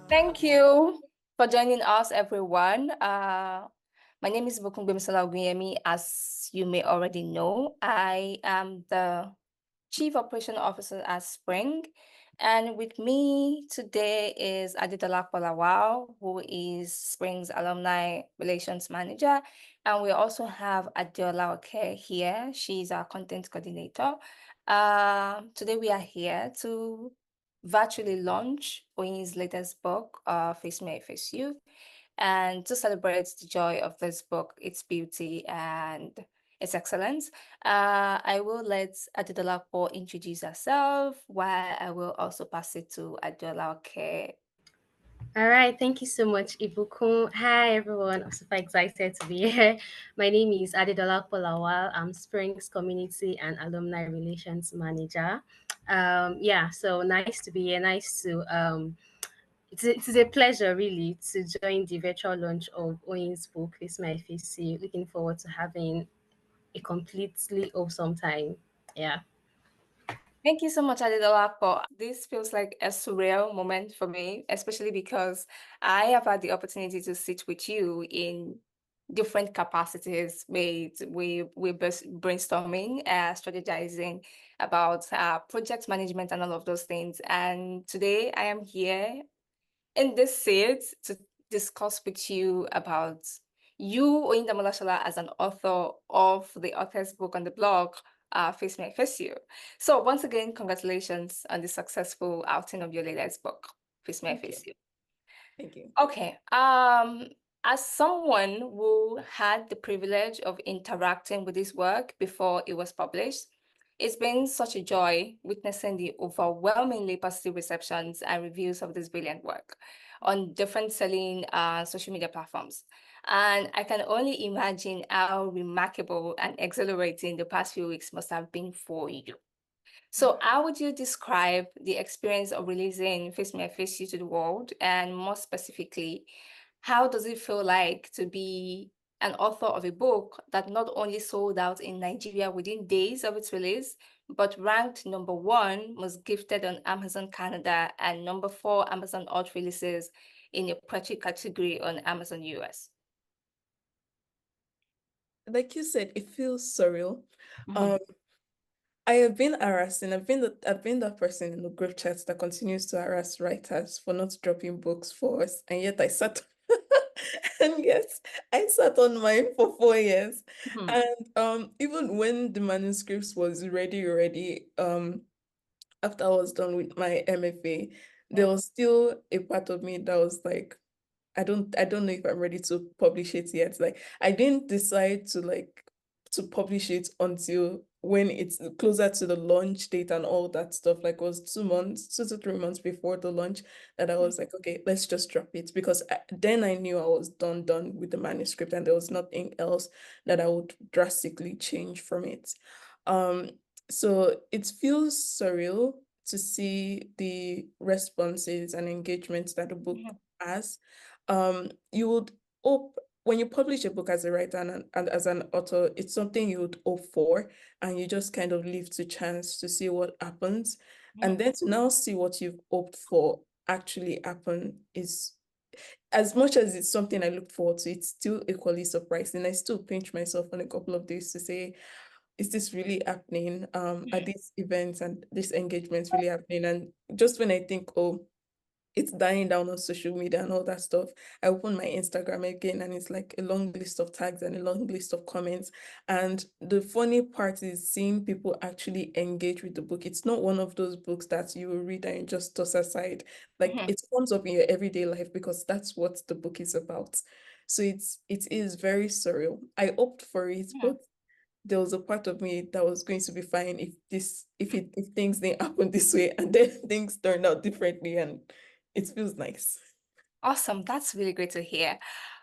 Thank you for joining us, everyone. My name is Bokungbemisola Ogunyemi. As you may already know, I am the Chief Operation Officer at Sprinng. And with me today is Adedola Polawal, who is Sprinng's Alumni Relations Manager. And we also have Adeola Oke here. She's our content coordinator. Today we are here to virtually launch Oyin's latest book, Face Me, I Face You, and to celebrate the joy of this book, its beauty and its excellence. I will let Adedolapo introduce herself, while I will also pass it to Adeola. Okay. All right, thank you so much, Ibukun. Hi, everyone. I'm super excited to be here. My name is Adedola Polawal. I'm Spring's Community and Alumni Relations Manager. Yeah, so nice to be here. Nice to it's a pleasure really to join the virtual launch of Owen's book, Face My Face. Looking forward to having a completely awesome time. Yeah. Thank you so much, Adedolapo. This feels like a surreal moment for me, especially because I have had the opportunity to sit with you in different capacities. We brainstorming, strategizing about project management and all of those things. And today I am here in this seat to discuss with you about you, Oyindamola Shoola, as an author of the author's book on the blog, Face Me, I Face You. So once again, congratulations on the successful outing of your latest book, Face Me, I Thank you. Face You. Thank you. Okay. As someone who had the privilege of interacting with this work before it was published, it's been such a joy witnessing the overwhelmingly positive receptions and reviews of this brilliant work on different selling social media platforms. And I can only imagine how remarkable and exhilarating the past few weeks must have been for you. So how would you describe the experience of releasing Face Me, I Face You to the world? And more specifically, how does it feel like to be an author of a book that not only sold out in Nigeria within days of its release, but ranked number one most gifted on Amazon Canada and number four Amazon Alt releases in a poetry category on Amazon US? Like you said, it feels surreal. Mhm. Um, I have been harassing. I've been that person in the group chats that continues to harass writers for not dropping books for us, and yet I sat and yes, I sat on mine for 4 years. Mhm. And even when the manuscripts was ready already, after I was done with my MFA, there Mhm. was still a part of me that was like, I don't know if I'm ready to publish it yet. Like I didn't decide to publish it until when it's closer to the launch date and all that stuff. Like it was 2 months, 2 to 3 months before the launch that I was like, okay, let's just drop it because then I knew I was done with the manuscript and there was nothing else that I would drastically change from it. Um, so it feels surreal to see the responses and engagements that the book Mhm. has. You would hope when you publish a book as a writer and as an author, it's something you would hope for, and you just kind of leave to chance to see what happens. And Mhm. then to now see what you've hoped for actually happen is, as much as it's something I look forward to, it's still equally surprising. I still pinch myself on a couple of days to say, is this really happening? Are these events and these engagements really happening? And just when I think, oh, it's dying down on social media and all that stuff, I open my Instagram again and it's like a long list of tags and a long list of comments. And the funny part is seeing people actually engage with the book. It's not one of those books that you will read and just toss aside. Like Mhm. it comes up in your everyday life because that's what the book is about. So it is very surreal. I opted for it, Mhm. but there was a part of me that was going to be fine if things didn't happen this way, and then things turned out differently, and it feels nice. Awesome. That's really great to hear.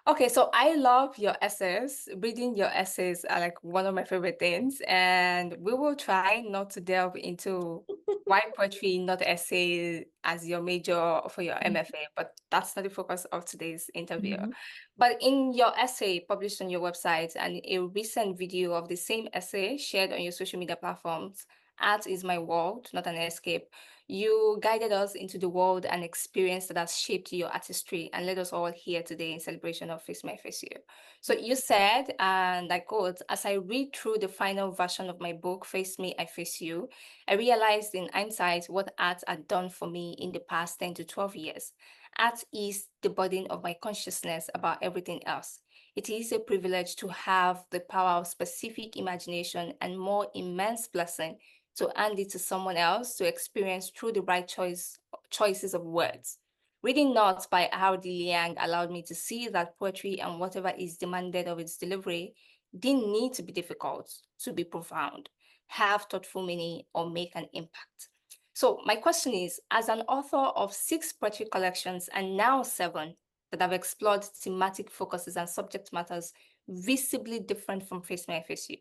Okay, so I love your essays. Reading your essays are like one of my favorite things, and we will try not to delve into why poetry, not essay, as your major for your MFA, but that's not the focus of today's interview. Mhm. But in your essay published on your website and a recent video of the same essay shared on your social media platforms, Art is my world, not an escape. You guided us into the world and experience that has shaped your artistry and led us all here today in celebration of Face My Face You. So you said, and I quote, as I read through the final version of my book, Face Me, I Face You, I realized in hindsight what art had done for me in the past 10 to 12 years. Art is the burden of my consciousness about everything else. It is a privilege to have the power of specific imagination and more immense blessing to hand it to someone else to experience through the right choices of words. Reading Notes by R.D. Liang allowed me to see that poetry and whatever is demanded of its delivery didn't need to be difficult to be profound, have thoughtful meaning, or make an impact. So my question is, as an author of 6 poetry collections and now 7 that have explored thematic focuses and subject matters visibly different from Face Me, I Face You,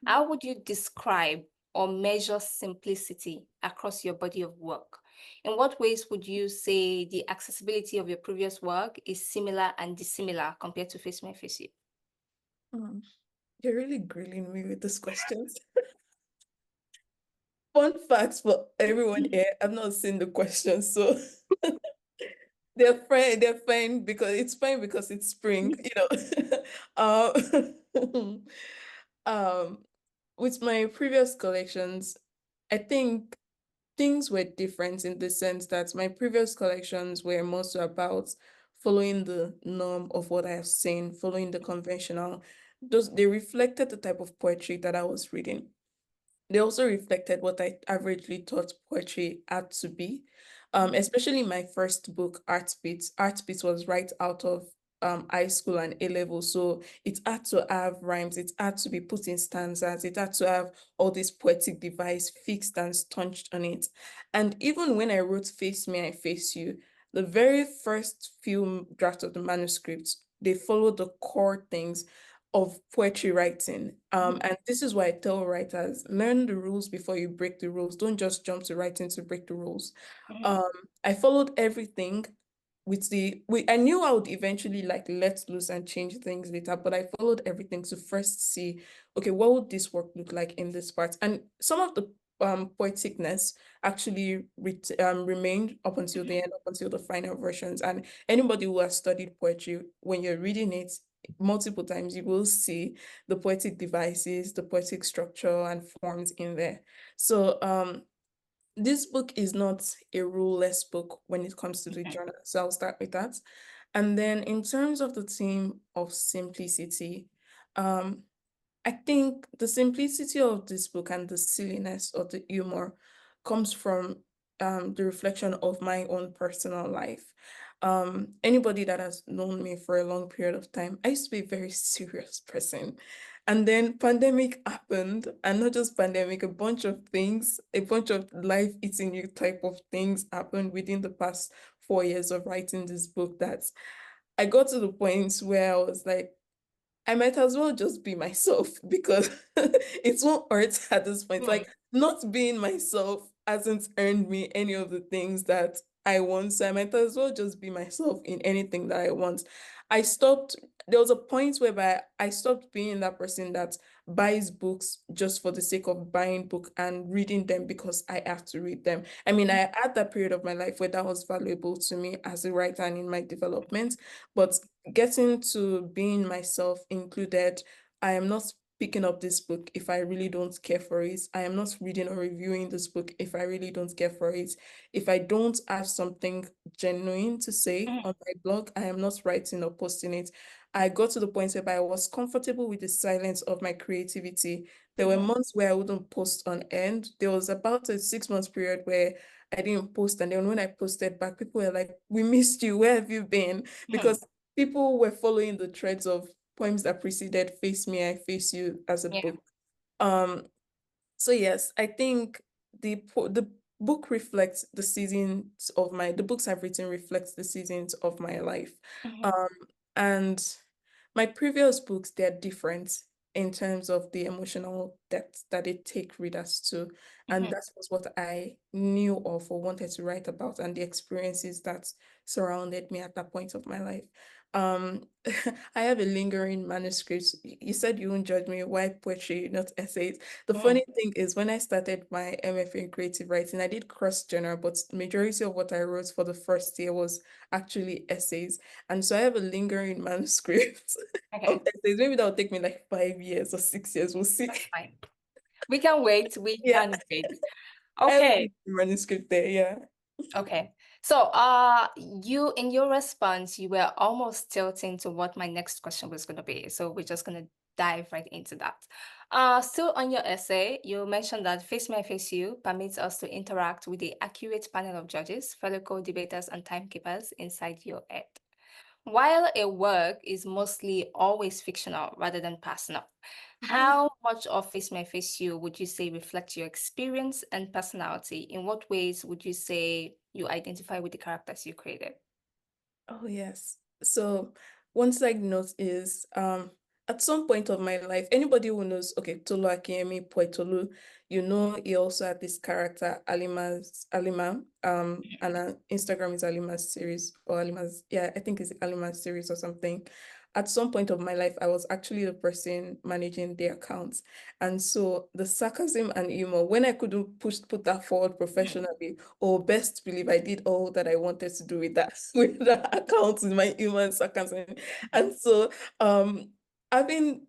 how would you describe or measure simplicity across your body of work? In what ways would you say the accessibility of your previous work is similar and dissimilar compared to Face Me, I Face You? Hmm. You're really grilling me with these questions. Fun facts for everyone here. I've not seen the questions, so they're fine. They're fine because it's spring, Um, um, with my previous collections, I think things were different in the sense that my previous collections were more so about following the norm of what I have seen, following the conventional. They reflected the type of poetry that I was reading. They also reflected what I averagely thought poetry had to be. Especially my first book, Art Beats. Art Beats was right out of high school and A level. So it had to have rhymes, it had to be put in stanzas, it had to have all this poetic device fixed and staunched on it. And even when I wrote Face Me, I Face You, the very first few drafts of the manuscript, they followed the core things of poetry writing. And this is why I tell writers, learn the rules before you break the rules. Don't just jump to writing to break the rules. Mhm, Um, I followed everything I knew I would eventually like let loose and change things later, but I followed everything to first see, okay, what would this work look like in this part? And some of the poeticness actually remained up until the end, up until the final versions. And anybody who has studied poetry, when you're reading it multiple times, you will see the poetic devices, the poetic structure and forms in there. So this book is not a rule-less book when it comes to the mhm, genre. So I'll start with that. And then in terms of the theme of simplicity, um, I think the simplicity of this book and the silliness of the humor comes from the reflection of my own personal life. Anybody that has known me for a long period of time, I used to be a very serious person. And then pandemic happened, and not just pandemic, a bunch of things, a bunch of life eating you type of things happened within the past 4 years of writing this book that I got to the point where I was like, I might as well just be myself because it won't hurt at this point. mhm, Like, not being myself hasn't earned me any of the things that I want. So I might as well just be myself in anything that I want. I stopped, there was a point whereby I stopped being that person that buys books just for the sake of buying book and reading them because I have to read them. I mean, I had that period of my life where that was valuable to me as a writer and in my development, but getting to being myself included, I am not picking up this book if I really don't care for it. I am not reading or reviewing this book if I really don't care for it. If I don't have something genuine to say mhm, on my blog, I am not writing or posting it. I got to the point where I was comfortable with the silence of my creativity. There were mhm, months where I wouldn't post on end. There was about a 6 months period where I didn't post. And then when I posted back, people were like, we missed you. Where have you been? mhm. Because people were following the threads of poems that preceded Face Me, I Face You as a Yeah. book. Um, so yes, I think the book reflects the books I've written reflects the seasons of my life. Mhm, Um, and my previous books, they're different in terms of the emotional depth that they take readers to. And mhm, that was what I knew of or wanted to write about and the experiences that surrounded me at that point of my life. Um, I have a lingering manuscript. You said you won't judge me. Why poetry, not essays? The Mm. funny thing is, when I started my MFA in creative writing, I did cross-genre, but the majority of what I wrote for the first year was actually essays. And so I have a lingering manuscript of Okay, essays. Maybe that'll take me like 5 years or 6 years. We'll see. that's fine. We can wait. We Yeah, can wait. I have Okay. a manuscript there. Yeah. Okay. So, you in your response, you were almost tilting to what my next question was going to be. So we're just going to dive right into that. Still on your essay, you mentioned that Face My Face You permits us to interact with the accurate panel of judges, fellow co-debaters, and timekeepers inside your head. While a work is mostly always fictional rather than personal, how much of Face My Face You would you say reflects your experience and personality? In what ways would you say you identify with the characters you created? Oh, yes. So one side note is at some point of my life, anybody who knows, okay, Tolu Akiyemi, Poetolu, you know, he also had this character, Alima, and Instagram is Alima's series or Alima's, yeah, I think it's Alima's series or something. At some point of my life, I was actually the person managing the accounts. And so the sarcasm and humor, when I couldn't put that forward professionally, or best believe I did all that I wanted to do with that with that account with my human sarcasm. And so having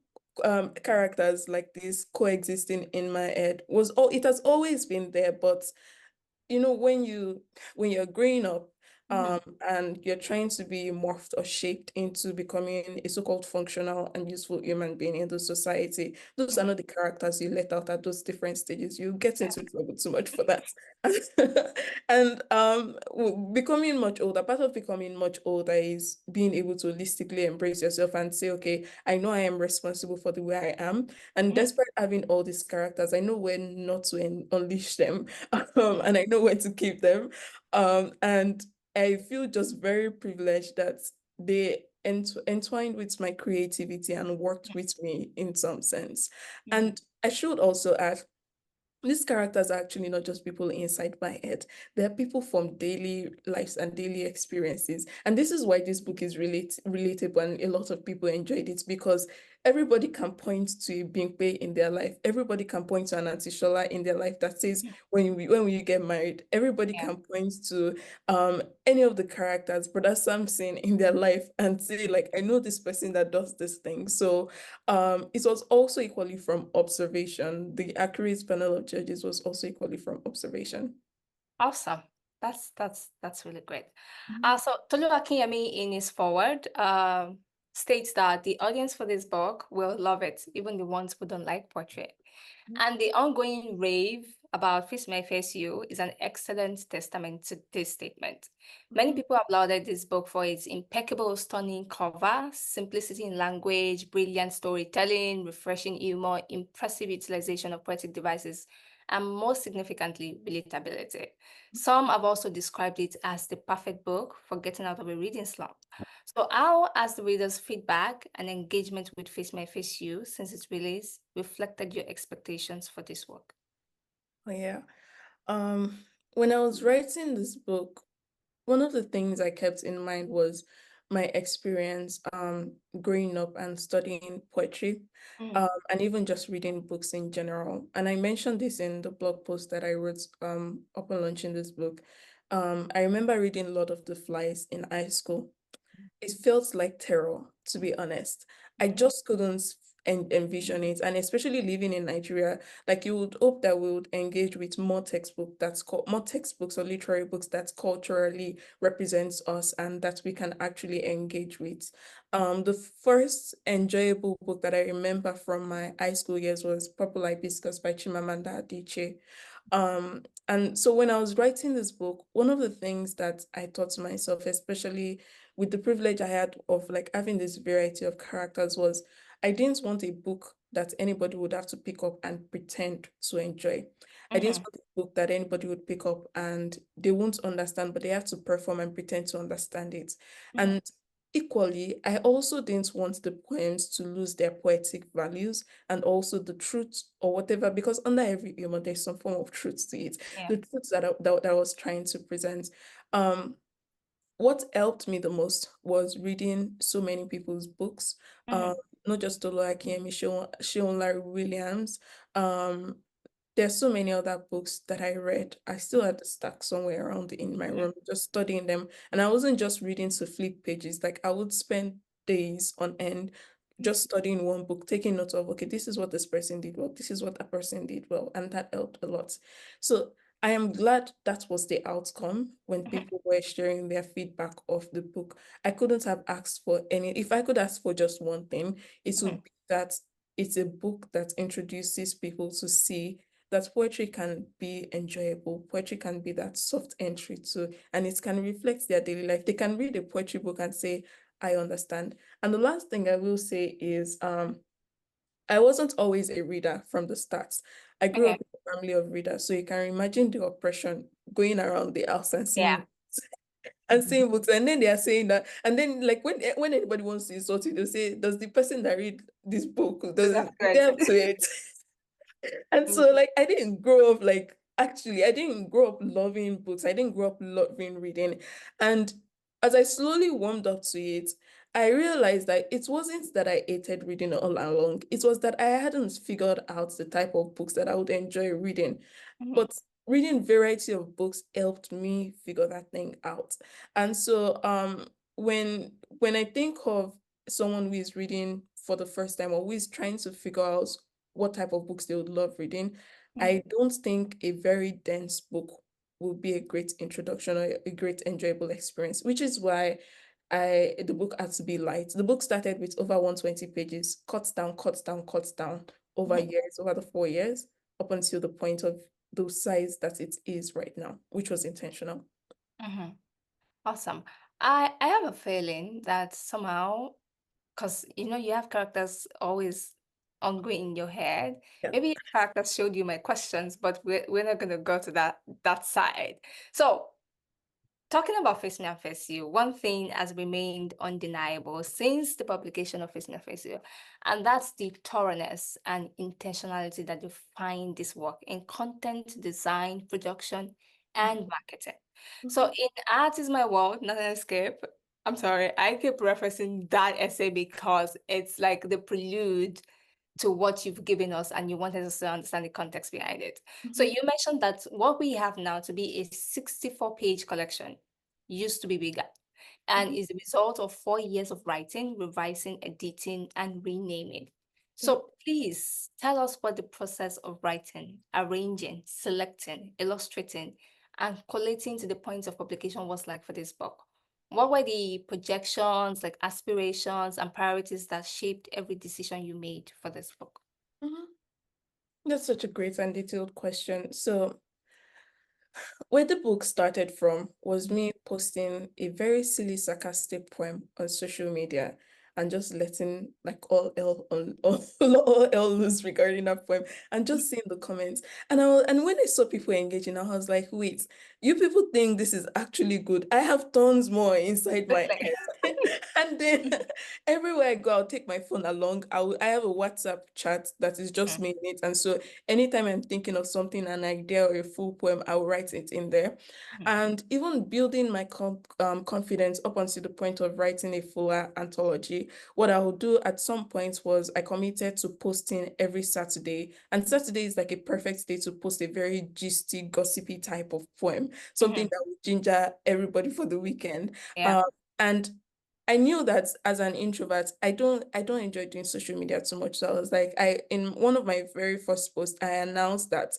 characters like this coexisting in my head was all it has always been there, but you know, when you're growing up, Mhm. and you're trying to be morphed or shaped into becoming a so-called functional and useful human being in the society, those are Mhm. not the characters you let out at those different stages. You get Yeah. into trouble too much for that. And becoming much older, part of becoming much older is being able to holistically embrace yourself and say, okay, I know I am responsible for the way I am. And Mhm. despite having all these characters, I know when not to unleash them, and I know where to keep them. And I feel just very privileged that they entwined with my creativity and worked with me in some sense. Mhm. And I should also add, these characters are actually not just people inside my head. They're people from daily lives and daily experiences. And this is why this book is relatable and a lot of people enjoyed it, because everybody can point to a Bimpe in their life. Everybody can point to an Auntie Shola in their life that says, Mhm. when will you get married? Everybody Yeah. can point to any of the characters, Brother Samson in their life and say, like, I know this person that does this thing. So it was also equally from observation. The accurate panel of judges was also equally from observation. Awesome. That's really great. Mhm. So Tolu Akinyemi in his forward states that the audience for this book will love it, even the ones who don't like portrait. And the ongoing rave about Face My Face You is an excellent testament to this statement. Many Mhm. people have lauded this book for its impeccable, stunning cover, simplicity in language, brilliant storytelling, refreshing humor, impressive utilization of poetic devices, and most significantly, relatability. Some have also described it as the perfect book for getting out of a reading slump. So how has the reader's feedback and engagement with Face My Face You since its release reflected your expectations for this work? Oh, yeah. Um, when I was writing this book, one of the things I kept in mind was my experience growing up and studying poetry, Mm. and even just reading books in general. And I mentioned this in the blog post that I wrote upon launching this book. I remember reading Lord of the Flies in high school. It felt like terror, to be honest. I Mhm. just couldn't envision it. And especially living in Nigeria, like you would hope that we would engage with more textbooks or literary books that culturally represents us and that we can actually engage with. The first enjoyable book that I remember from my high school years was Purple Hibiscus by Chimamanda Adichie. And so when I was writing this book, one of the things that I thought to myself, especially with the privilege I had of like having this variety of characters, was I didn't want a book that anybody would have to pick up and pretend to enjoy. I didn't Mhm. want a book that anybody would pick up and they won't understand, but they have to perform and pretend to understand it. Mhm. And equally, I also didn't want the poems to lose their poetic values and also the truth or whatever, because under every humor, there's some form of truth to it. Yeah. The truth that I was trying to present. Um, what helped me the most was reading so many people's books, Mhm. not just Tolu Akinyemi, Seun Larry Williams. Um, there's so many other books that I read. I still had the stack somewhere around in my room, just studying them. And I wasn't just reading to flip pages. Like I would spend days on end just studying one book, taking notes of, okay, this is what this person did well, this is what that person did well, and that helped a lot. So I am glad that was the outcome when people were sharing their feedback of the book. I couldn't have asked for any, if I could ask for just one thing, it would be that it's a book that introduces people to see that poetry can be enjoyable. Poetry can be that soft entry to, and it can reflect their daily life. They can read a poetry book and say, I understand. And the last thing I will say is, I wasn't always a reader from the start. I grew Okay. up in a family of readers, so you can imagine the oppression going around the house and Yeah. seeing books, and then they are saying that, and then like when anybody wants to insult you, they'll say, "Does the person that read this book So does that's do good. they have to it?" And so like I didn't grow up like actually I didn't grow up loving books. I didn't grow up loving reading. And as I slowly warmed up to it, I realized that it wasn't that I hated reading all along. It was that I hadn't figured out the type of books that I would enjoy reading. Mhm. But reading variety of books helped me figure that thing out. And so when I think of someone who is reading for the first time or who is trying to figure out what type of books they would love reading, I don't think a very dense book would be a great introduction or a great enjoyable experience, which is why the book had to be light. The book started with over 120 pages, cuts down over Mhm. years, over the 4 years, up until the point of the size that it is right now, which was intentional. Mhm. Awesome. I have a feeling that somehow, because you have characters always ongoing in your head. Yeah. Maybe your characters showed you my questions, but we're not gonna go to that side. So talking about Face Me and Face You, one thing has remained undeniable since the publication of Face Me and Face You, and that's the thoroughness and intentionality that define this work in content design, production, and marketing. So Mhm. in Art is My World, Not an Escape, I'm sorry, I keep referencing that essay because it's like the prelude to what you've given us and you wanted us to understand the context behind it. So Mhm. you mentioned that what we have now to be a 64-page collection used to be bigger and Mhm. is the result of 4 years of writing, revising, editing, and renaming. Yeah. So please tell us what the process of writing, arranging, selecting, illustrating, and collating to the point of publication was like for this book. What were the projections, like aspirations and priorities that shaped every decision you made for this book? Mhm. That's such a great and detailed question. So where the book started from was me posting a very silly, sarcastic poem on social media and just letting like all hell loose regarding that poem and just seeing the comments. And when I saw people engaging, I was like, wait, you people think this is actually good. I have tons more inside my Like, head. And then everywhere I go, I'll take my phone along. I have a WhatsApp chat that is just me in it. And so anytime I'm thinking of something, an idea or a full poem, I'll write it in there. And even building my confidence up until the point of writing a fuller anthology, what I would do at some point was I committed to posting every Saturday. And Saturday is like a perfect day to post a very gisty, gossipy type of poem, something Mhm. that would ginger everybody for the weekend. Yeah. Um, and I knew that as an introvert, I don't enjoy doing social media too much. So I was like, in one of my very first posts, I announced that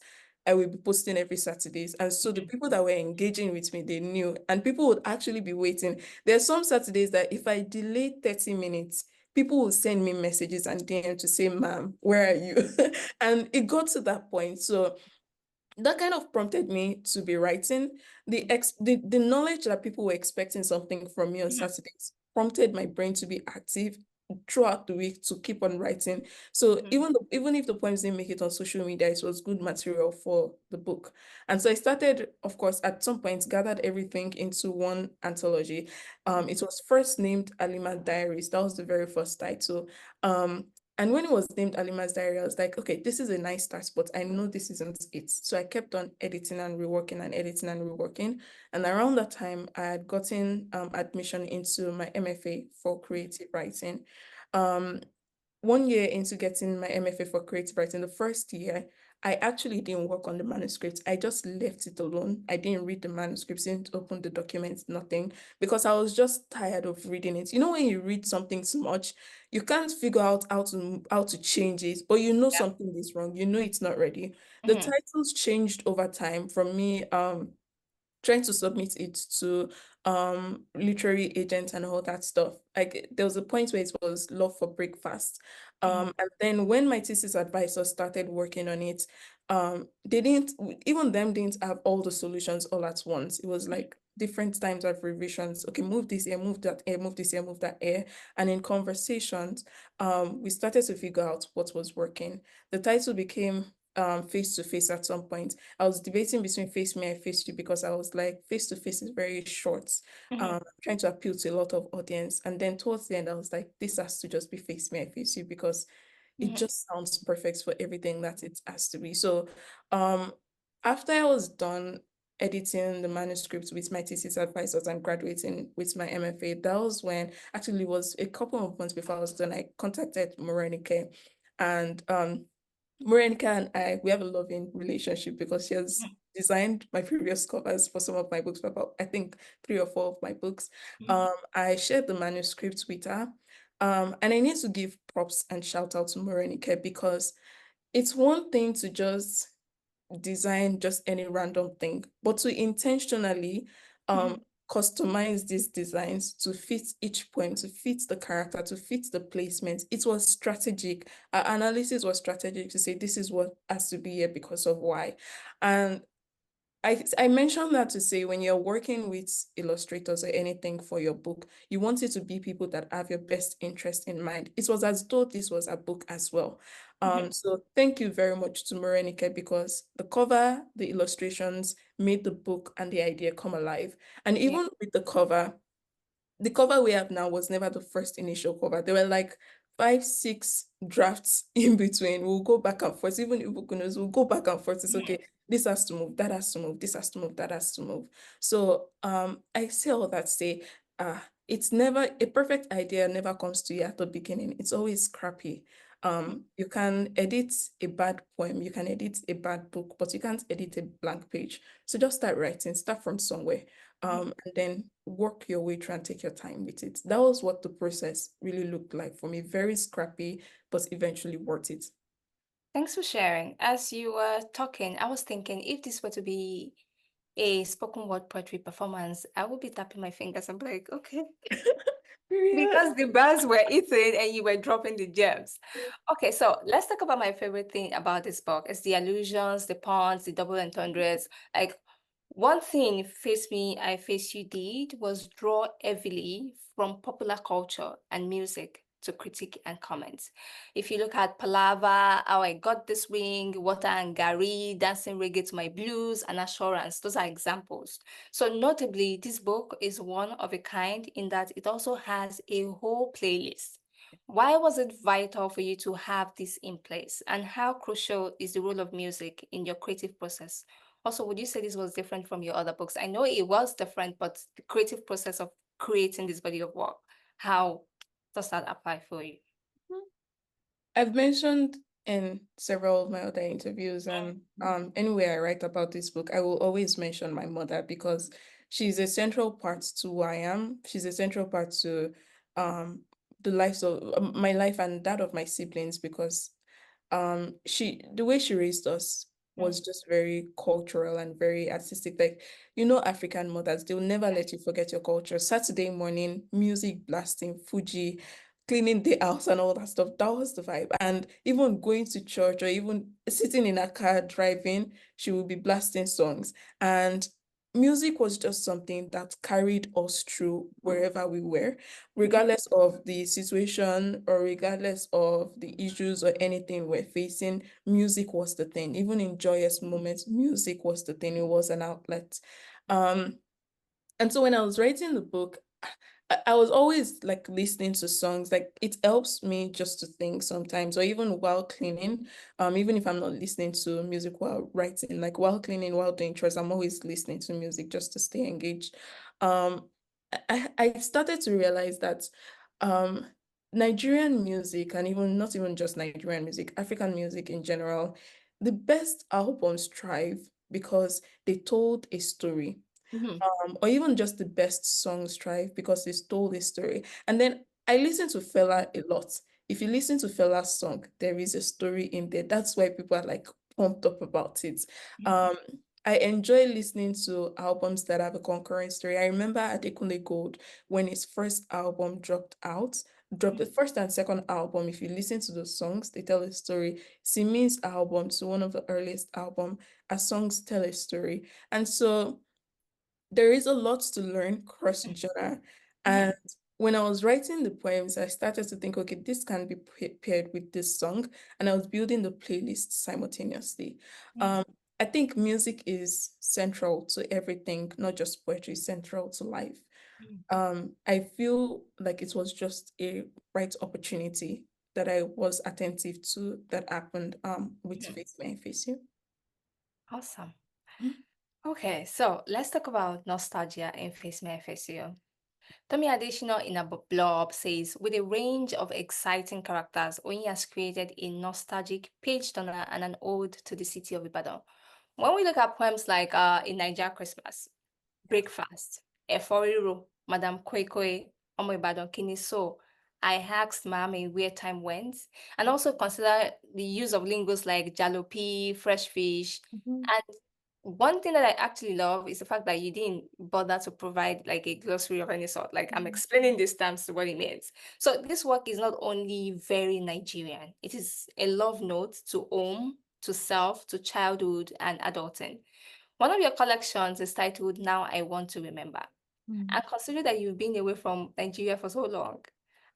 I will be posting every Saturdays. And so the people that were engaging with me, they knew, and people would actually be waiting. There are some Saturdays that if I delay 30 minutes, people will send me messages and DM to say, ma'am, where are you? And it got to that point. So that kind of prompted me to be writing. The knowledge that people were expecting something from me on Mhm. Saturdays prompted my brain to be active throughout the week to keep on writing. So Mhm. even if the poems didn't make it on social media, it was good material for the book. And so I started, of course, at some point, gathered everything into one anthology. It was first named Alima Diaries. That was the very first title. Um, And when it was named Alima's Diary, I was like, okay, this is a nice start, but I know this isn't it. So I kept on editing and reworking and editing and reworking. And around that time, I had gotten admission into my MFA for creative writing. 1 year into getting my MFA for creative writing, the first year, I actually didn't work on the manuscript. I just left it alone. I didn't read the manuscripts, didn't open the documents, nothing, because I was just tired of reading it. You know, when you read something too much, you can't figure out how to change it, but you know something is wrong. You know it's not ready. The titles changed over time from me trying to submit it to literary agents and all that stuff. Like there was a point where it was Love for Breakfast. And then when my thesis advisor started working on it, they didn't even them didn't have all the solutions all at once. It was like different times of revisions. Okay, move this here, move that here, move this here, move that here. And in conversations, we started to figure out what was working. The title became face to face at some point. I was debating between face me and face you because I was like, face to face is very short. Trying to appeal to a lot of audience. And then towards the end, I was like, this has to just be face me and face you because it just sounds perfect for everything that it has to be. So after I was done editing the manuscript with my thesis advisors and graduating with my MFA, that was when actually it was a couple of months before I was done, I contacted Morenike, and Morenica and I, we have a loving relationship because she has designed my previous covers for some of my books, for about, I think, 3 or 4 of my books. I shared the manuscript with her. And I need to give props and shout out to Morenica because it's one thing to just design just any random thing, but to intentionally customize these designs to fit each poem, to fit the character, to fit the placement. It was strategic. Our analysis was strategic to say this is what has to be here because of why. And I mentioned that to say when you're working with illustrators or anything for your book, you want it to be people that have your best interest in mind. It was as though this was a book as well. So thank you very much to Morenike because the cover, the illustrations made the book and the idea come alive. And even with the cover we have now was never the first initial cover. There were like 5, 6 drafts in between. We'll go back and forth. Even if we'll go back and forth. It's okay. This has to move. That has to move. This has to move. That has to move. So I say all that to say it's never a perfect idea never comes to you at the beginning. It's always scrappy. You can edit a bad poem, you can edit a bad book, but you can't edit a blank page. So just start writing, start from somewhere, and then work your way through and take your time with it. That was what the process really looked like for me. Very scrappy, but eventually worth it. Thanks for sharing. As you were talking, I was thinking if this were to be a spoken word poetry performance, I would be tapping my fingers and be like, okay. Because the bars were eating and you were dropping the gems. Okay, so let's talk about my favorite thing about this book. It's the allusions, the puns, the double entendres. Like one thing I Face You did was draw heavily from popular culture and music to critique and comment. If you look at Palava, How I Got This Wing, Water and Gary, Dancing Reggae to My Blues, and Assurance, those are examples. So notably, this book is one of a kind in that it also has a whole playlist. Why was it vital for you to have this in place? And how crucial is the role of music in your creative process? Also, would you say this was different from your other books? I know it was different, but the creative process of creating this body of work, how does that apply for you? I've mentioned in several of my other interviews and anywhere I write about this book, I will always mention my mother because she's a central part to who I am. She's a central part to the lives of my life and that of my siblings because the way she raised us was just very cultural and very artistic. Like, African mothers, they'll never let you forget your culture. Saturday morning, music blasting, Fuji, cleaning the house and all that stuff. That was the vibe. And even going to church or even sitting in a car driving, she would be blasting songs. And music was just something that carried us through wherever we were, regardless of the situation or regardless of the issues or anything we're facing. Music was the thing. Even in joyous moments, music was the thing. It was an outlet. And so when I was writing the book, I was always like listening to songs. Like it helps me just to think sometimes, or even while cleaning. Even if I'm not listening to music while writing, like while cleaning, while doing chores, I'm always listening to music just to stay engaged. Um, I started to realize that um Nigerian music, and even not even just Nigerian music, African music in general, the best albums thrive because they told a story, Mhm. or even just the best songs thrive because they told a story. And then I listen to Fela a lot. If you listen to Fela's song, there is a story in there. That's why people are like pumped up about it. Mhm. Um, I enjoy listening to albums that have a concurrent story. I remember Adekunle Gold when his first album dropped the first and second album. If you listen to those songs, they tell a story. Simi's album, so one of the earliest album, our songs tell a story. And so there is a lot to learn cross genre. Mhm. And when I was writing the poems, I started to think, okay, this can be paired with this song. And I was building the playlist simultaneously. Mhm. Um, I think music is central to everything, not just poetry, central to life. Mhm. I feel like it was just a right opportunity that I was attentive to that happened with Mhm. Face Me, Face You. Awesome. Okay, so let's talk about nostalgia in Face Me, Face You. Tommy Additional in a blog says, with a range of exciting characters, Oyin has created a nostalgic page turner and an ode to the city of Ibadan. When we look at poems like In Niger Christmas, Breakfast, Eforiro, Madam Koi Koi, Omo Ibadan Kini So, I asked Mami where time went, and also consider the use of linguals like jalopy, fresh fish, Mhm. and one thing that I actually love is the fact that you didn't bother to provide like a glossary of any sort. Like I'm explaining these terms to what it means. So this work is not only very Nigerian, it is a love note to home, to self, to childhood and adulting. One of your collections is titled Now I Want to Remember. Mm. And consider that you've been away from Nigeria for so long.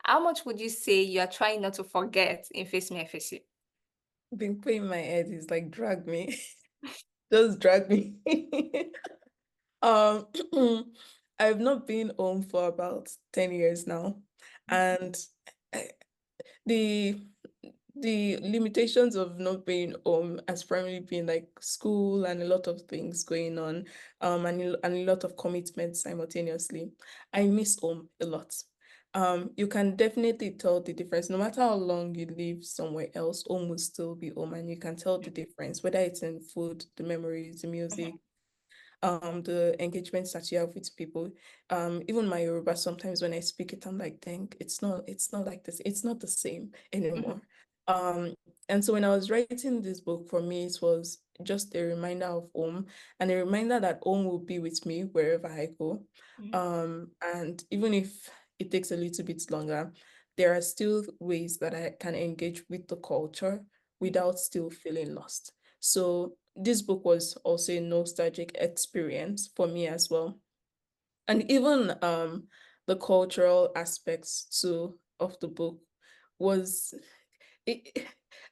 How much would you say you are trying not to forget in Face Me I Face You? Been putting my head is like drag me. Just drag me. Um, I've not been home for about 10 years now. And I- the the limitations of not being home has primarily been like school and a lot of things going on, and a lot of commitments simultaneously. I miss home a lot. You can definitely tell the difference. No matter how long you live somewhere else, home will still be home, and you can tell the difference, whether it's in food, the memories, the music, the engagements that you have with people. Even my Yoruba, sometimes when I speak it, I'm like, dang, it's not like this, it's not the same Mhm. anymore. um and so when I was writing this book, for me it was just a reminder of home, and a reminder that home will be with me wherever I go. Mhm. And even if it takes a little bit longer, there are still ways that I can engage with the culture without still feeling lost. So this book was also a nostalgic experience for me as well. And even the cultural aspects too of the book was it,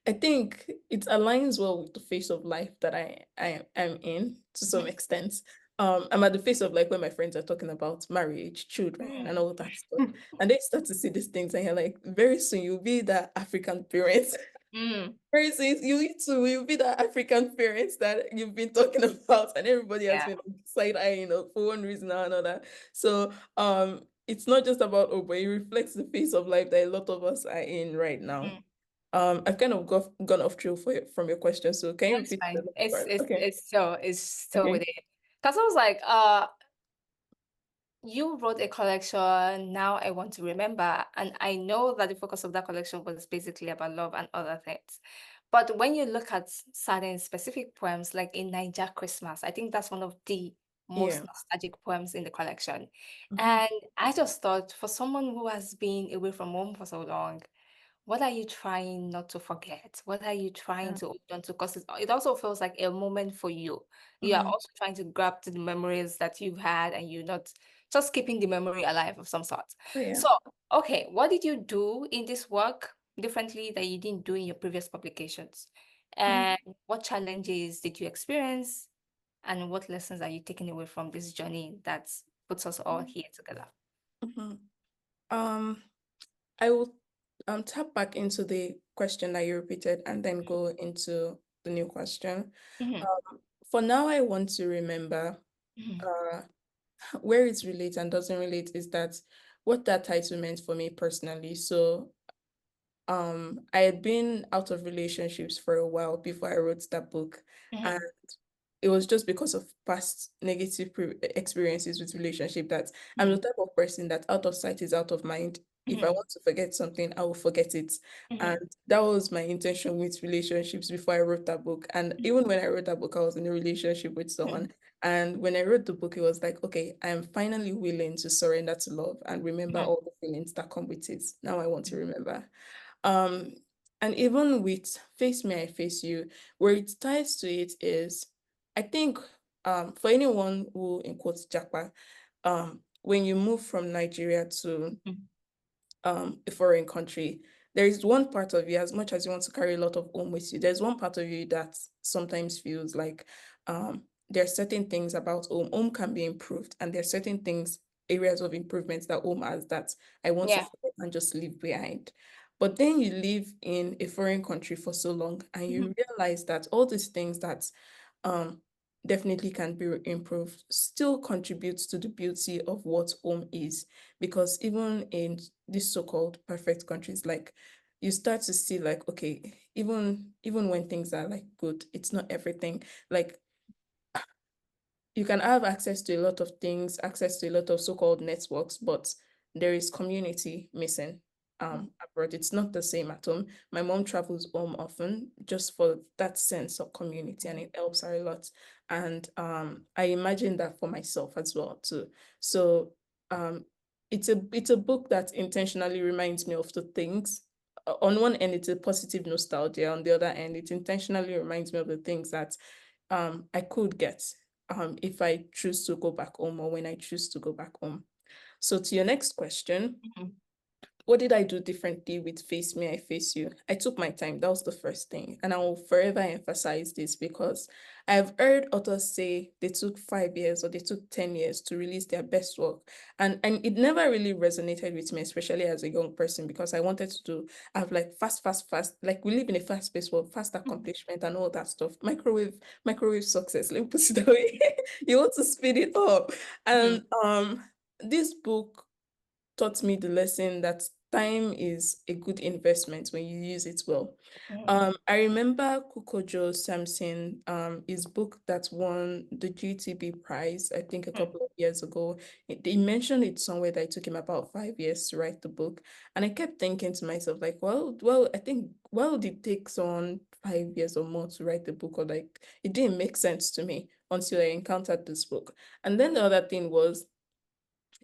I think it aligns well with the phase of life that I am in to some Mhm. extent. I'm at the phase of like when my friends are talking about marriage, children, and all that stuff. Mhm. And they start to see these things and you're like, very soon you'll be that African parent. Mm. Very soon you too, you'll be that African parents that you've been talking about, and everybody has Yeah. been like, side-eyeing for one reason or another. So it's not just about, oh, but it reflects the phase of life that a lot of us are in right now. Mhm. I've kind of gone off trail from your question. So can you That's repeat the fine. last part? Okay. It's still Okay. with it. Because I was like, you wrote a collection, Now I Want to Remember. And I know that the focus of that collection was basically about love and other things. But when you look at certain specific poems, like in Niger Christmas, I think that's one of the Yeah. most nostalgic poems in the collection. Mhm. And I just thought for someone who has been away from home for so long, what are you trying not to forget? What are you trying Yeah. to hold on to? Because it also feels like a moment for you. You are Mhm. also trying to grab to the memories that you've had and you're not just keeping the memory alive of some sort. Oh, yeah. So, okay, what did you do in this work differently that you didn't do in your previous publications? Mhm. And what challenges did you experience? And what lessons are you taking away from this journey that puts us all here together? Mhm. I will tap back into the question that you repeated and then go into the new question. Mhm, For now, I want to remember mhm, uh, where it relates and doesn't relate is that what that title meant for me personally. So I had been out of relationships for a while before I wrote that book. And mhm, it was just because of past negative experiences with relationship that I'm the mhm, type of person that out of sight is out of mind. If I mhm, want to forget something, I will forget it. mhm, And that was my intention with relationships before I wrote that book. And even when I wrote that book, I was in a relationship with mhm, someone. And when I wrote the book, it was like, okay, I am finally willing to surrender to love and remember mhm, all the feelings that come with it. Now I want to remember. Um, and even with Face Me, I Face You, where it ties to it is, I think, for anyone who, in quotes, Japa, when you move from Nigeria to mhm, a foreign country, there is one part of you, as much as you want to carry a lot of home with you, there's one part of you that sometimes feels like there are certain things about home. Home can be improved, and there are certain things, areas of improvements that home has that I want to yeah. forget and just leave behind. But then you live in a foreign country for so long, and Mhm, you realize that all these things that um definitely can be improved still contributes to the beauty of what home is, because even in these so-called perfect countries, like you start to see like, okay, even when things are like good, it's not everything. Like you can have access to a lot of things, access to a lot of so-called networks, but there is community missing abroad. It's not the same at home. My mom travels home often just for that sense of community, and it helps her a lot. And I imagine that for myself as well too. So um, it's a book that intentionally reminds me of the things. On one end, it's a positive nostalgia. On the other end, it intentionally reminds me of the things that I could get if I choose to go back home or when I choose to go back home. So to your next question, mhm, what did I do differently with Face Me, I Face You? I took my time. That was the first thing. And I will forever emphasize this because I've heard authors say they took 5 years or they took 10 years to release their best work. And it never really resonated with me, especially as a young person, because I wanted to have like fast. Like we live in a fast-paced world, fast mhm, accomplishment and all that stuff. Microwave success. Let me put it that way. You want to speed it up. And mhm, this book taught me the lesson that time is a good investment when you use it well. mhm, I remember Kukojo Samson, his book that won the GTB prize, I think a mhm, couple of years ago. They mentioned it somewhere that it took him about 5 years to write the book. And I kept thinking to myself, like, I think, why would it take someone 5 years or more to write the book? Or like, it didn't make sense to me until I encountered this book. And then the other thing was,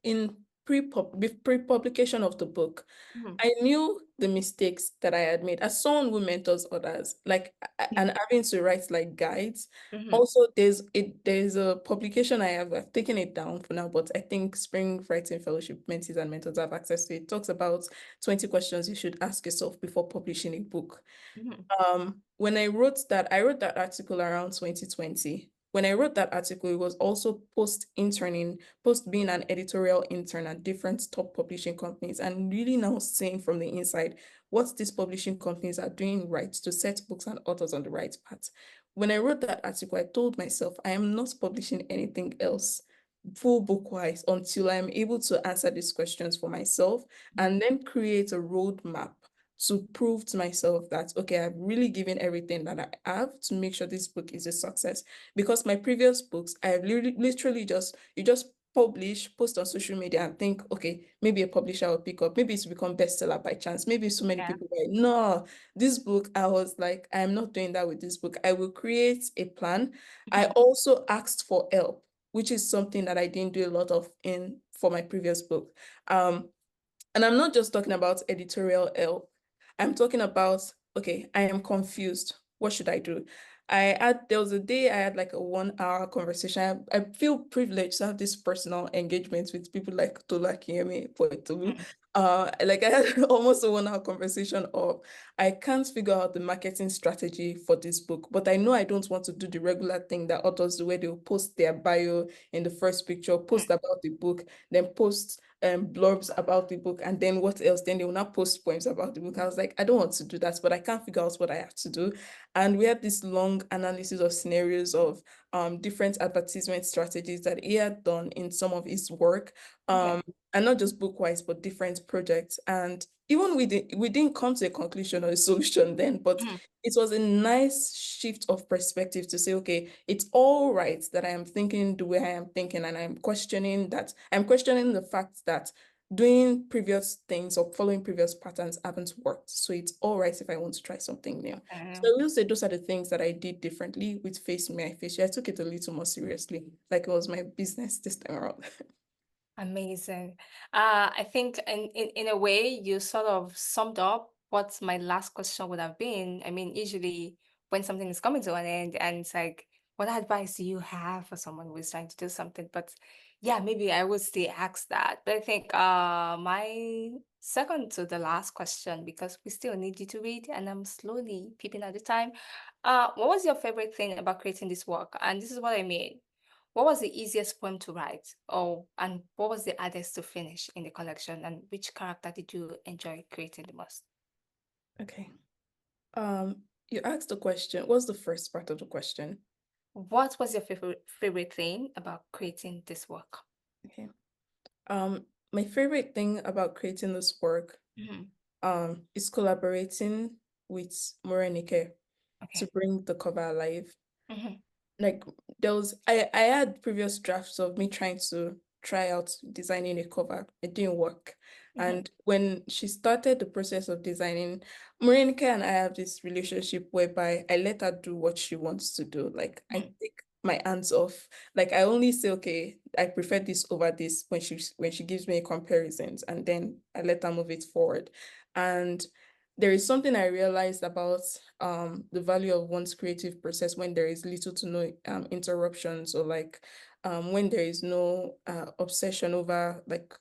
in pre-publication of the book, mhm, I knew the mistakes that I had made as someone who mentors others, like and having to write like guides. mhm, Also, there's a publication I've taken it down for now, but I think Spring Writing Fellowship mentees and mentors have access to it. It talks about 20 questions you should ask yourself before publishing a book. mhm, When I wrote that article around 2020. When I wrote that article, it was also post being an editorial intern at different top publishing companies, and really now seeing from the inside what these publishing companies are doing right to set books and authors on the right path. When I wrote that article, I told myself I am not publishing anything else full book wise until I'm able to answer these questions for myself and then create a roadmap to prove to myself that, okay, I've really given everything that I have to make sure this book is a success. Because my previous books, I have literally you just publish, post on social media and think, okay, maybe a publisher will pick up, maybe it's become bestseller by chance, maybe so many yeah. people buy it. No, this book, I was like, I'm not doing that with this book. I will create a plan. I Mhm, also asked for help, which is something that I didn't do a lot of in for my previous book. Um, and I'm not just talking about editorial help. I'm talking about, okay, I am confused. What should I do? There was a day I had like a 1 hour conversation. I feel privileged to have this personal engagement with people like Tola Kiyemi, Poetolu. mhm, Like I had almost a 1 hour conversation of, I can't figure out the marketing strategy for this book, but I know I don't want to do the regular thing that authors do where they'll post their bio in the first picture, post about the book, then post blurbs about the book, and then what else? Then they will not post poems about the book. I was like, I don't want to do that, but I can't figure out what I have to do. And we had this long analysis of scenarios of different advertisement strategies that he had done in some of his work, Okay. and not just book-wise, but different projects. And even we didn't come to a conclusion or a solution then, but Mhm. it was a nice shift of perspective to say, okay, it's all right that I am thinking the way I am thinking, and I'm questioning the fact that doing previous things or following previous patterns haven't worked. So it's all right if I want to try something new. Okay. So I will say those are the things that I did differently with Face Me, I Face You. I took it a little more seriously, like it was my business this time around. Amazing. I think in a way you sort of summed up what my last question would have been. I mean, usually when something is coming to an end and it's like, what advice do you have for someone who is trying to do something? But yeah, maybe I would still ask that. But I think my second to the last question, because we still need you to read and I'm slowly peeping at the time. What was your favorite thing about creating this work? And this is what I mean. What was the easiest poem to write? Oh, and what was the hardest to finish in the collection? And which character did you enjoy creating the most? Okay. You asked the question. What's the first part of the question? What was your favorite thing about creating this work? Okay. My favorite thing about creating this work Mhm. is collaborating with Morenike to Okay. bring the cover alive. Mhm. Like I had previous drafts of me trying to try out designing a cover. It didn't work. Mhm. And when she started the process of designing, Marinka and I have this relationship whereby I let her do what she wants to do. Like I Mhm. take my hands off. Like I only say, okay, I prefer this over this when she gives me comparisons, and then I let her move it forward. And there is something I realized about the value of one's creative process when there is little to no interruptions, or like when there is no obsession over like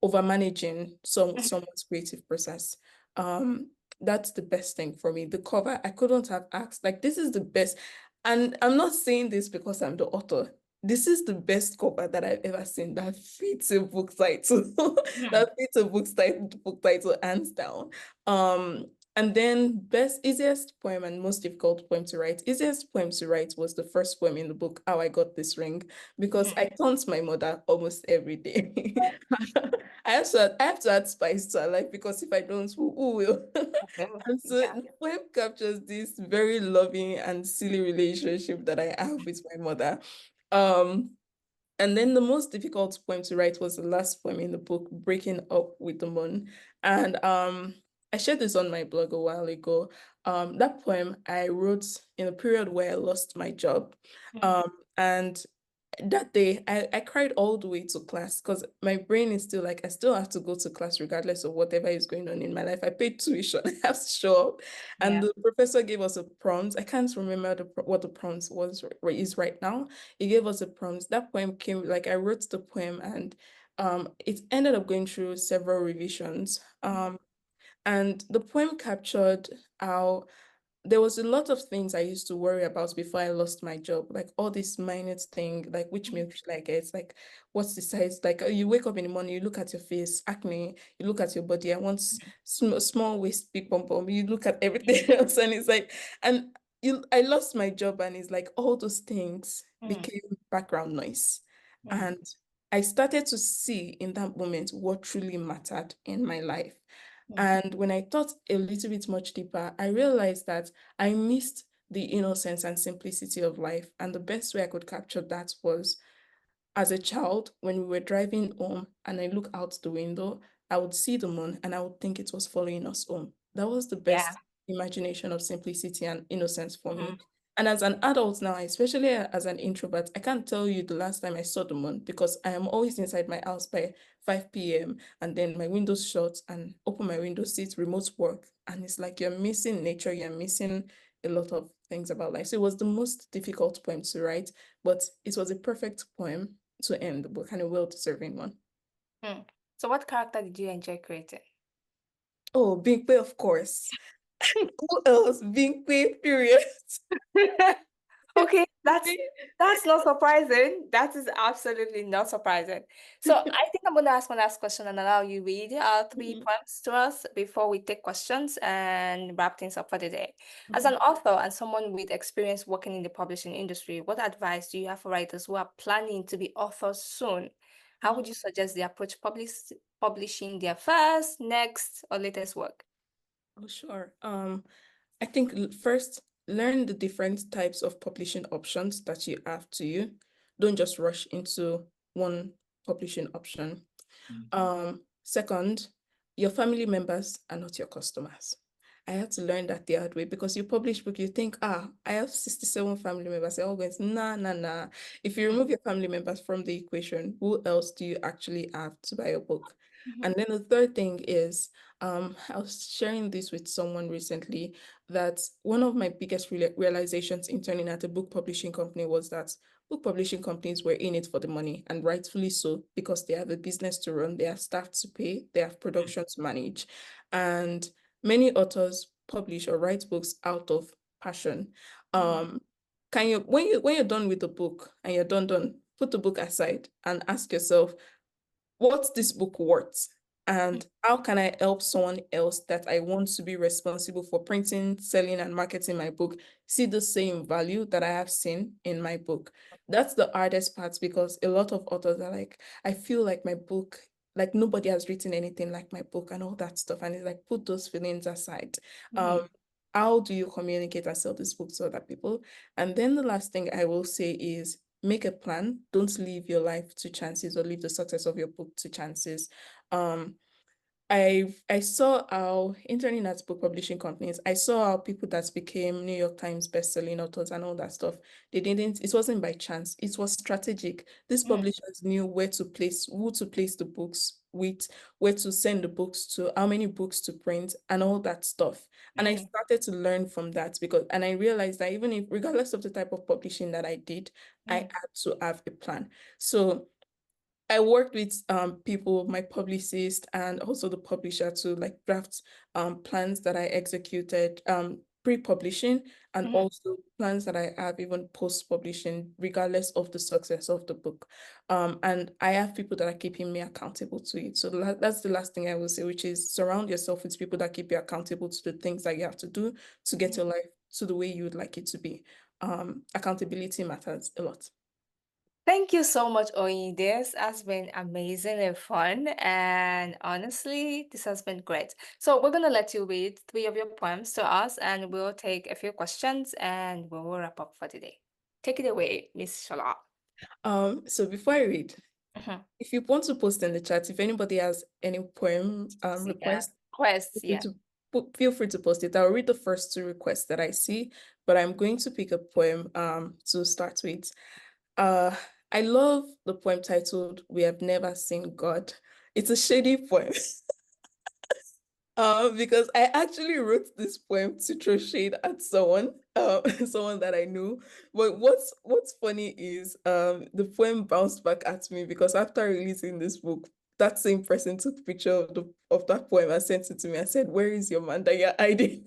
over managing Mhm. someone's creative process. Um, that's the best thing for me. The cover, I couldn't have asked, like, this is the best. And I'm not saying this because I'm the author. This is the best cover that I've ever seen that fits a book title. Mhm. That fits a book title hands down. And then best, easiest poem and most difficult poem to write. Easiest poem to write was the first poem in the book, How I Got This Ring, because Mhm. I taunt my mother almost every day. I have to add spice to her life, because if I don't, who will? Okay. And so Yeah. the poem captures this very loving and silly relationship that I have with my mother. Um, and then the most difficult poem to write was the last poem in the book, Breaking Up with the Moon. And I shared this on my blog a while ago. That poem I wrote in a period where I lost my job. Mhm. And that day I cried all the way to class, because my brain is still like, I still have to go to class regardless of whatever is going on in my life. I paid tuition, I have to show up. And Yeah. the professor gave us a prompt. I can't remember what the prompt was or is right now. He gave us a prompt. That poem came, like I wrote the poem, and it ended up going through several revisions. And the poem captured how there was a lot of things I used to worry about before I lost my job, like all this minute thing, like which Mhm. milk should I get, like what's the size, like you wake up in the morning, you look at your face, acne, you look at your body, I want small waist, big pom pom, you look at everything else, and it's like, and I lost my job, and it's like all those things Mhm. became background noise. Mhm. And I started to see in that moment what truly mattered in my life. Mhm. And when I thought a little bit much deeper, I realized that I missed the innocence and simplicity of life. And the best way I could capture that was, as a child, when we were driving home and I look out the window, I would see the moon and I would think it was following us home. That was the Yeah. best imagination of simplicity and innocence for me. Mhm. And as an adult now, especially as an introvert, I can't tell you the last time I saw the moon, because I am always inside my house by 5 p.m. and then my windows shut and open my window seat, remote work. And it's like you're missing nature, you're missing a lot of things about life. So it was the most difficult poem to write, but it was a perfect poem to end the book, and a well-deserving one. Hmm. So what character did you enjoy creating? Oh, Binkwe, of course. Who else? Binkwe, period. Okay. That's not surprising. That is absolutely not surprising. So I think I'm going to ask my last question and allow you read three poems to us before we take questions and wrap things up for the day. As an author and someone with experience working in the publishing industry, what advice do you have for writers who are planning to be authors soon? How would you suggest they approach publishing their first, next, or latest work? Oh, sure. I think first learn the different types of publishing options that you have to you. Don't just rush into one publishing option. Second, your family members are not your customers. I had to learn that the hard way because you publish book, you think, I have 67 family members. They're all going, nah. If you remove your family members from the equation, who else do you actually have to buy a book? And then the third thing is, I was sharing this with someone recently that one of my biggest realizations in turning at a book publishing company was that book publishing companies were in it for the money, and rightfully so, because they have a business to run, they have staff to pay, they have production to manage. And many authors publish or write books out of passion. Can you when you're done with the book and you're done, put the book aside and ask yourself, what's this book worth? And how can I help someone else that I want to be responsible for printing, selling, and marketing my book see the same value that I have seen in my book? That's the hardest part, because a lot of authors are like, I feel like my book, like nobody has written anything like my book and all that stuff. And it's like, put those feelings aside. How do you communicate and sell this book to other people? And then the last thing I will say is, make a plan. Don't leave your life to chances or leave the success of your book to chances. I saw how interning at book publishing companies, I saw how people that became New York Times bestselling authors and all that stuff, it wasn't by chance, it was strategic. These publishers knew who to place the books with, where to send the books to, how many books to print, and all that stuff. And I started to learn from that and I realized that even if, regardless of the type of publishing that I did, I had to have a plan. So I worked with people, my publicist and also the publisher, to like draft plans that I executed pre-publishing, and also plans that I have even post-publishing, regardless of the success of the book. And I have people that are keeping me accountable to it. So that's the last thing I will say, which is surround yourself with people that keep you accountable to the things that you have to do to get your life to the way you would like it to be. Accountability matters a lot. Thank you so much, Oyi. This has been amazing and fun. And honestly, this has been great. So we're going to let you read three of your poems to us, and we'll take a few questions and we'll wrap up for today. Take it away, Miss Shola. So before I read, if you want to post in the chat, if anybody has any poem request, feel free to post it. I'll read the first two requests that I see, but I'm going to pick a poem to start with. I love the poem titled "We Have Never Seen God." It's a shady poem. Because I actually wrote this poem to throw shade at someone, someone that I knew. But what's funny is the poem bounced back at me, because after releasing this book, that same person took a picture of that poem and sent it to me. I said, "Where is your man that you're hiding?"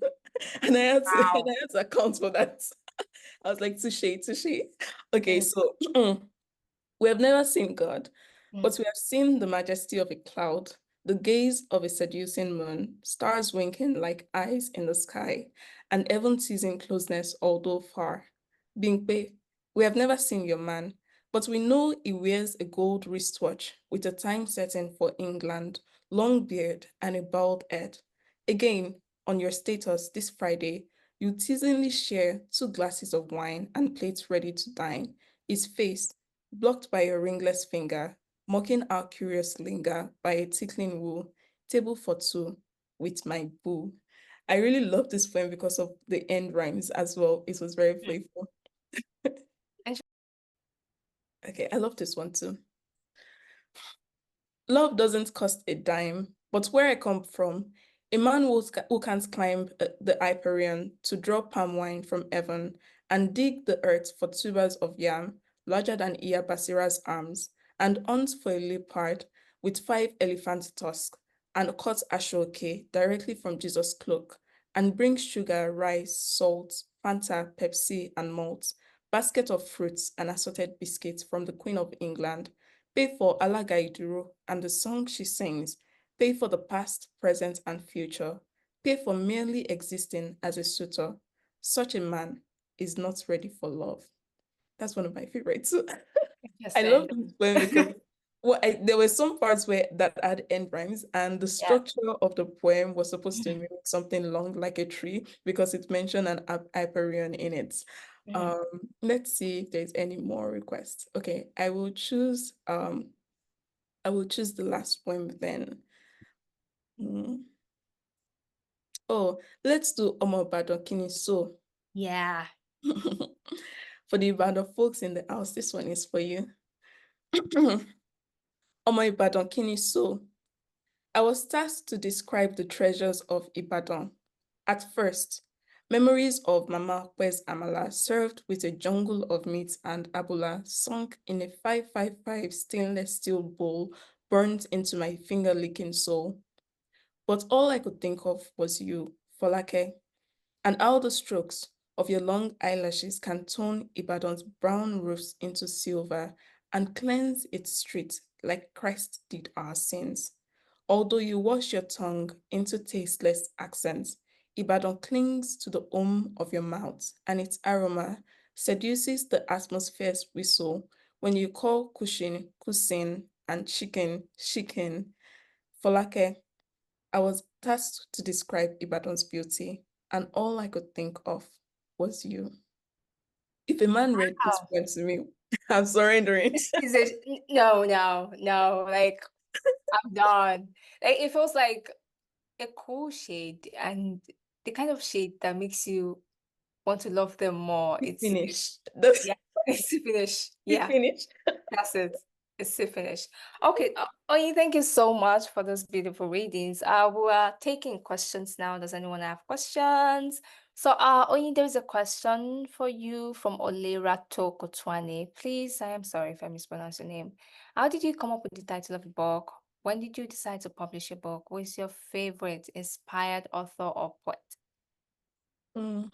and I had to account for that. I was like, touche. Okay, so we have never seen God, but we have seen the majesty of a cloud, the gaze of a seducing moon, stars winking like eyes in the sky, and heaven teasing closeness although far. Bingpe, we have never seen your man, but we know he wears a gold wristwatch with a time setting for England, long beard, and a bald head. Again, on your status this Friday, you teasingly share 2 glasses of wine and plates ready to dine. His face, blocked by your ringless finger, mocking our curious linger by a tickling woo, table for two with my boo. I really love this poem because of the end rhymes as well. It was very playful. Okay, I love this one too. Love doesn't cost a dime, but where I come from, a man who can't climb the Hyperion to draw palm wine from heaven and dig the earth for tubers of yam larger than Iya Basira's arms, and hunt for a leopard with 5 elephant tusks and cut ashoke directly from Jesus' cloak, and bring sugar, rice, salt, Fanta, Pepsi, and malt, basket of fruits and assorted biscuits from the Queen of England, pay for Alaga Iduro and the song she sings, pay for the past, present, and future, pay for merely existing as a suitor. Such a man is not ready for love. That's one of my favorites. I love Interesting. this poem because there were some parts where that had end rhymes, and the Yeah. structure of the poem was supposed to mimic something long like a tree because it mentioned an hyperion in it. Mhm. Let's see if there's any more requests. Okay, I will choose the last poem then. Oh, let's do Omo Ibadan Kini So. Yeah. For the Ibadan folks in the house, this one is for you. Omo Ibadan Kini So. I was tasked to describe the treasures of Ibadan. At first, memories of Mama Kwes Amala served with a jungle of meat and abula sunk in a 555 stainless steel bowl burnt into my finger-licking soul. But all I could think of was you, Folake, and how the strokes of your long eyelashes can turn Ibadan's brown roofs into silver and cleanse its streets like Christ did our sins. Although you wash your tongue into tasteless accents, Ibadan clings to the home of your mouth, and its aroma seduces the atmosphere's whistle when you call kushin, kusin, and chicken, chicken. Folake, I was tasked to describe Ibadan's beauty, and all I could think of was you. If a man read this Wow. poem to me, I'm surrendering. Is it no, no, no, like I'm done. Like it feels like a cool shade and the kind of shade that makes you want to love them more. It's Finish. yeah, it's to finish. It's Yeah, finish. that's it. It's to finish. Okay, Oyin, thank you so much for those beautiful readings. We are taking questions now. Does anyone have questions? So, Oyin, there is a question for you from Olera Tokotwane. Please, I am sorry if I mispronounced your name. How did you come up with the title of the book? When did you decide to publish a book? Who is your favorite inspired author or poet? Mm.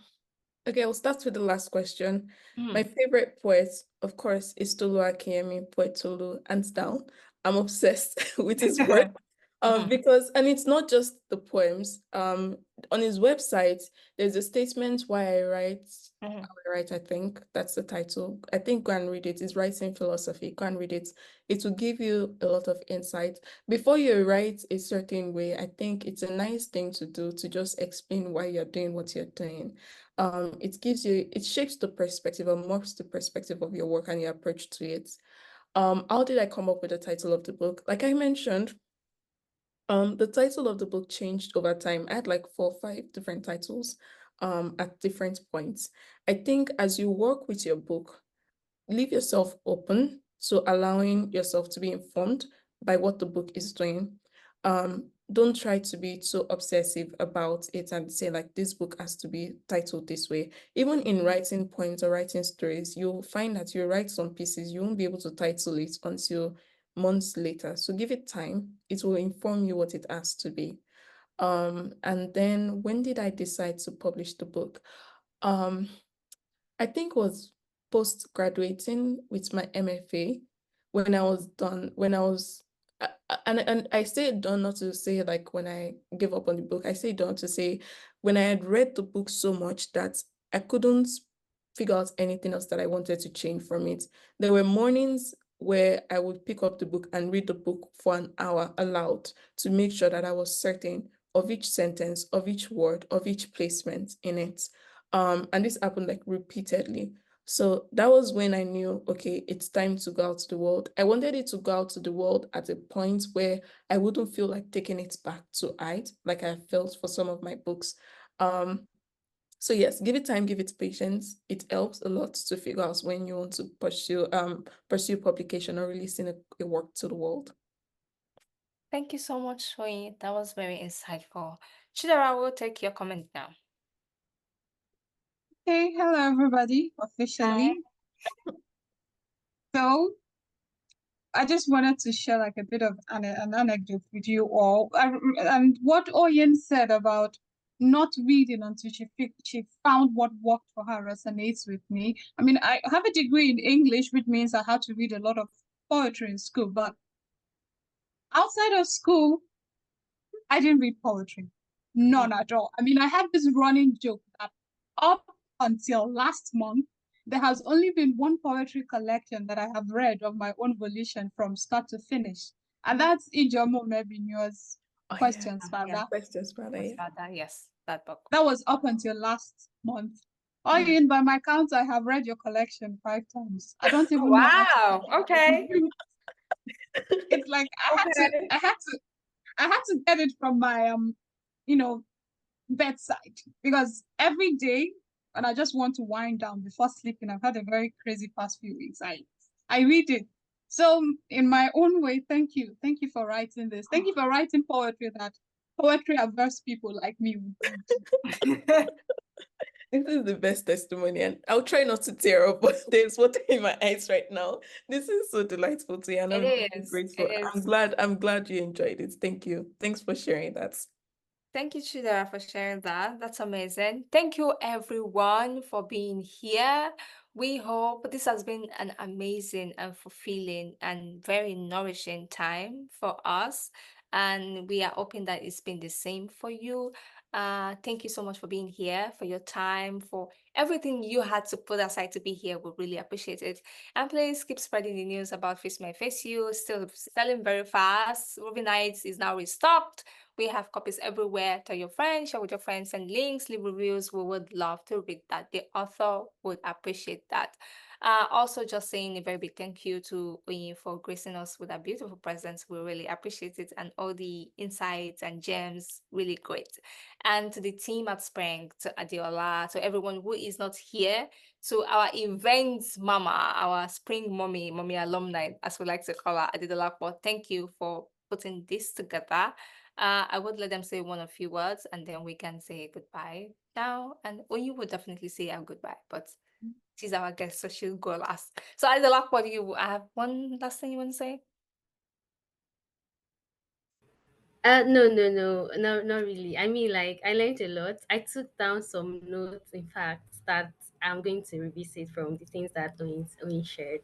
Okay, I'll start with the last question. My Mm. favorite poet, of course, is Tolu Akeyemi, poet Tolu, hands down. I'm obsessed with his work. Mhm, Because, and it's not just the poems. On his website, there's a statement why I write, mhm. I think that's the title. I think go and read it. It's Writing Philosophy. Go and read it. It will give you a lot of insight. Before you write a certain way, I think it's a nice thing to do to just explain why you're doing what you're doing. It shapes the perspective or morphs the perspective of your work and your approach to it. How did I come up with the title of the book? Like I mentioned, the title of the book changed over time. I had like 4 or 5 different titles at different points. I think as you work with your book, leave yourself open to allowing yourself to be informed by what the book is doing. Don't try to be so obsessive about it and say like this book has to be titled this way. Even in writing poems or writing stories, you'll find that you write some pieces, you won't be able to title it until months later. So give it time. It will inform you what it has to be. And then when did I decide to publish the book? Um, I think was post graduating with my MFA when I was done, when I was and I say done not to say like when I gave up on the book. I say done to say when I had read the book so much that I couldn't figure out anything else that I wanted to change from it. There were mornings where I would pick up the book and read the book for an hour aloud to make sure that I was certain of each sentence, of each word, of each placement in it. And this happened like repeatedly. So that was when I knew, okay, it's time to go out to the world. I wanted it to go out to the world at a point where I wouldn't feel like taking it back to hide, like I felt for some of my books. So yes, give it time, give it patience. It helps a lot to figure out when you want to pursue publication or releasing a work to the world. Thank you so much, Oyin. That was very insightful. Chidera will take your comment now. Hey, hello everybody, Hi. officially. So I just wanted to share like a bit of an anecdote with you all. And what Oyen said about not reading until she found what worked for her resonates with me. I mean, I have a degree in English, which means I had to read a lot of poetry in school, but outside of school, I didn't read poetry. None at all. I mean, I have this running joke that up until last month, there has only been one poetry collection that I have read of my own volition from start to finish. And that's Ijomo Mebinyo's Oh, Questions, yeah. Father. Questions, brother. What's Yeah. about that? Yes, that book. That was up until last month. Mm. Oyin, by my count, I have read your collection 5 times. I don't even know how to Wow. keep up with Okay. you. It's like Okay. I had to get it from my you know, bedside because every day when I just want to wind down before sleeping, I've had a very crazy past few weeks. I read it. So in my own way, thank you. Thank you for writing this. Thank you for writing poetry that poetry averse people like me would read. This is the best testimony, and I'll try not to tear up, but there's water in my eyes right now. This is so delightful to hear, and It I'm really is. grateful. It is. I'm glad you enjoyed it. Thank you. Thanks for sharing that. Thank you, Chidera, for sharing that. That's amazing. Thank you, everyone, for being here. We hope this has been an amazing and fulfilling and very nourishing time for us. And we are hoping that it's been the same for you. Thank you so much for being here, for your time, for everything you had to put aside to be here. We really appreciate it. And please keep spreading the news about Face My Face You. Still selling very fast. Ruby Nights is now restocked. We have copies everywhere. Tell your friends, share with your friends, send links, leave reviews. We would love to read that. The author would appreciate that. Also, just saying a very big thank you to Oyin for gracing us with a beautiful presence. We really appreciate it, and all the insights and gems, really great. And to the team at Sprinng, to Adiola, to everyone who is not here, to our events mama, our Sprinng mommy alumni, as we like to call her, Adidola. Thank you for putting this together. I would let them say one or few words and then we can say goodbye now. And you would definitely say our goodbye, but she's our guest, so she'll go last. So as the last word, you have one last thing you want to say? No, not really. I mean, like, I learned a lot. I took down some notes, in fact, that I'm going to revisit from the things that Owen shared.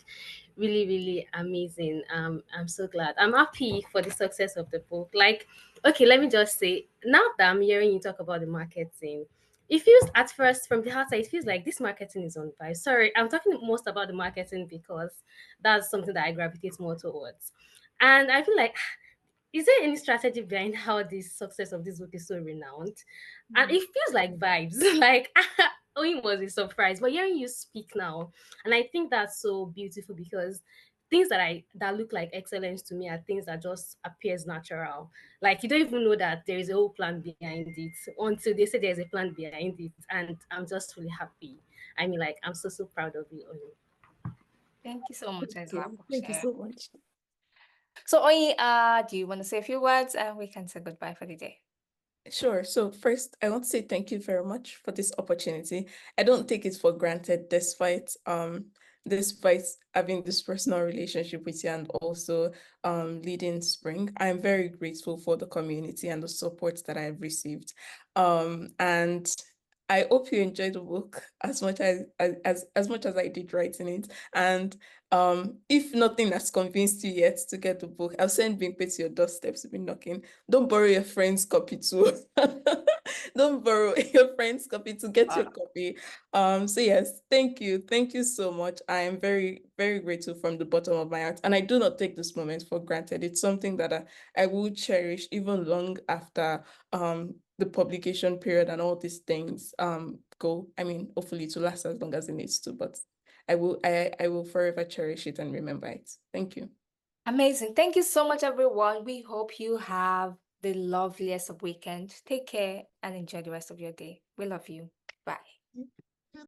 Really, really amazing. I'm so glad. I'm happy for the success of the book. Like, okay, let me just say, now that I'm hearing you talk about the marketing, it feels at first from the outside, it feels like this marketing is on fire. Sorry, I'm talking most about the marketing because that's something that I gravitate more towards. And I feel like, is there any strategy behind how the success of this book is so renowned? And it feels like vibes. Like Owen was a surprise, but hearing you speak now, and I think that's so beautiful because things that look like excellence to me are things that just appears natural. Like you don't even know that there is a whole plan behind it until they say there's a plan behind it, and I'm just really happy. I mean, like I'm so proud of you, Owen. Thank you so much, Ezra, for Thank you sharing. so much. So do you want to say a few words and we can say goodbye for the day? Sure. So first, I want to say thank you very much for this opportunity. I don't take it for granted, despite having this personal relationship with you and also leading Sprinng. I'm very grateful for the community and the support that I've received. And I hope you enjoyed the book as much as much as I did writing it. And if nothing has convinced you yet to get the book, I'll send Bimpe to your doorstep to be knocking. Don't borrow your friend's copy too. Don't borrow your friend's copy to get your copy. So yes, thank you. Thank you so much. I am very, very grateful from the bottom of my heart. And I do not take this moment for granted. It's something that I will cherish even long after the publication period and all these things go. I mean, hopefully to last as long as it needs to, but I will forever cherish it and remember it. Thank you. Amazing. Thank you so much, everyone. We hope you have the loveliest of weekend. Take care and enjoy the rest of your day. We love you. Bye.